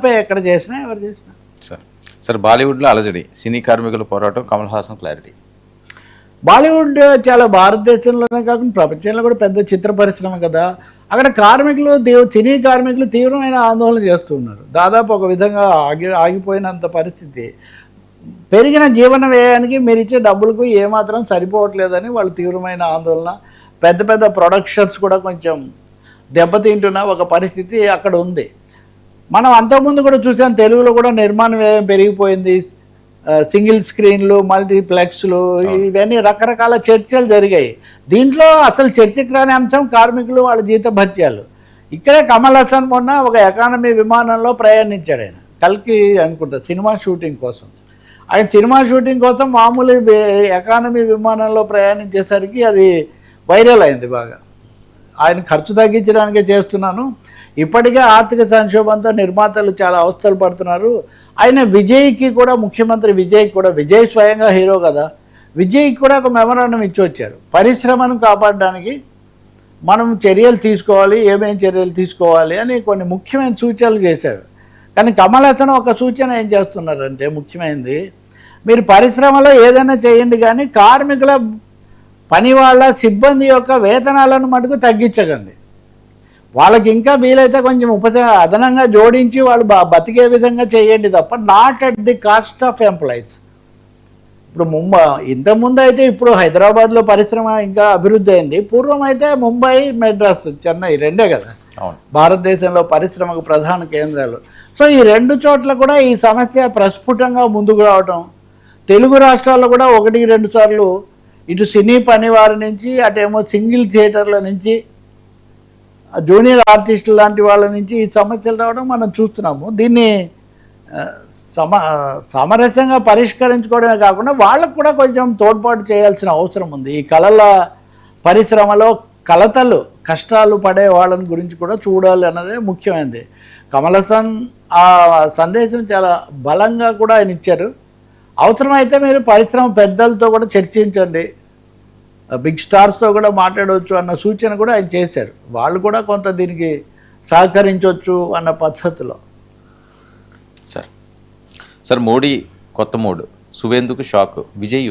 తప్పే ఎక్కడ చేసినా ఎవరు చేసినా. సార్ బాలీవుడ్లో అలజడి, సినీ కార్మికుల పోరాటం, కమల్ హాసన్ క్లారిటీ. బాలీవుడ్ చాలా భారతదేశంలోనే కాకుండా ప్రపంచంలో కూడా పెద్ద చిత్ర పరిశ్రమ కదా. అక్కడ కార్మికులు సినీ కార్మికులు తీవ్రమైన ఆందోళన చేస్తున్నారు. దాదాపు ఒక విధంగా ఆగిపోయినంత పరిస్థితి. పెరిగిన జీవన వ్యయానికి మీరు ఇచ్చే డబ్బులకు ఏమాత్రం సరిపోవట్లేదని వాళ్ళు తీవ్రమైన ఆందోళన. పెద్ద పెద్ద ప్రొడక్షన్స్ కూడా కొంచెం దెబ్బతింటున్న ఒక పరిస్థితి అక్కడ ఉంది. మనం అంతకుముందు కూడా చూసాం, తెలుగులో కూడా నిర్మాణ వ్యయం పెరిగిపోయింది. సింగిల్ స్క్రీన్లు, మల్టీప్లెక్స్లు, ఇవన్నీ రకరకాల చర్చలు జరిగాయి. దీంట్లో అసలు చర్చకు రాని అంశం కార్మికులు, వాళ్ళ జీతభత్యాలు. ఇక్కడే కమల్ హాసన్ మొన్న ఒక ఎకానమీ విమానంలో ప్రయాణించాడు. ఆయన కల్కి అనుకుంటా సినిమా షూటింగ్ కోసం. ఆయన సినిమా షూటింగ్ కోసం మామూలు ఎకానమీ విమానంలో ప్రయాణించేసరికి అది వైరల్ అయింది బాగా. ఆయన ఖర్చు తగ్గించడానికే చేస్తున్నాను, ఇప్పటికే ఆర్థిక సంక్షోభంతో నిర్మాతలు చాలా అవస్థలు పడుతున్నారు. ఆయన విజయ్కి కూడా, ముఖ్యమంత్రి విజయ్కి కూడా, విజయ్ స్వయంగా హీరో కదా, విజయ్కి కూడా ఒక మెమరాండం ఇచ్చి వచ్చారు. పరిశ్రమను కాపాడడానికి మనం చర్యలు తీసుకోవాలి, ఏమేం చర్యలు తీసుకోవాలి అని కొన్ని ముఖ్యమైన సూచనలు చేశారు. కానీ కమల్ హాసన్ ఒక సూచన ఏం చేస్తున్నారంటే, ముఖ్యమైనది, మీరు పరిశ్రమలో ఏదైనా చేయండి కానీ కార్మికుల పని వాళ్ళ సిబ్బంది యొక్క వేతనాలను మటుకు తగ్గించకండి. వాళ్ళకి ఇంకా వీలైతే కొంచెం అదనంగా జోడించి వాళ్ళు బతికే విధంగా చేయండి తప్ప, not at the cost of employees. ఇప్పుడు ఇంతకుముందు అయితే, ఇప్పుడు హైదరాబాద్లో పరిశ్రమ ఇంకా అభివృద్ధి అయింది. పూర్వం అయితే ముంబై, మెడ్రాస్, చెన్నై రెండే కదా భారతదేశంలో పరిశ్రమకు ప్రధాన కేంద్రాలు. సో ఈ రెండు చోట్ల కూడా ఈ సమస్య ప్రస్ఫుటంగా ముందుకు రావటం. తెలుగు రాష్ట్రాల్లో కూడా 1-2 సార్లు ఇటు సినీ పనివారి నుంచి, అటేమో సింగిల్ థియేటర్ల నుంచి, జూనియర్ ఆర్టిస్టులు లాంటి వాళ్ళ నుంచి ఈ సమస్యలు రావడం మనం చూస్తున్నాము. దీన్ని సామరస్యంగా పరిష్కరించుకోవడమే కాకుండా వాళ్ళకు కూడా కొంచెం తోడ్పాటు చేయాల్సిన అవసరం ఉంది. ఈ కళల పరిశ్రమలో కలతలు, కష్టాలు పడే వాళ్ళని గురించి కూడా చూడాలి అన్నదే ముఖ్యమైనది. కమల్ హాసన్ ఆ సందేశం చాలా బలంగా కూడా ఆయన ఇచ్చారు. అవసరమైతే మీరు పరిశ్రమ పెద్దలతో కూడా చర్చించండి, బిగ్ స్టార్స్తో కూడా మాట్లాడవచ్చు అన్న సూచన కూడా ఆయన చేశారు. వాళ్ళు కూడా కొంత దీనికి సహకరించవచ్చు అన్న పద్ధతిలో. సార్ మోడీ కొత్త మూడు, సువేందుకు షాక్, విజయ్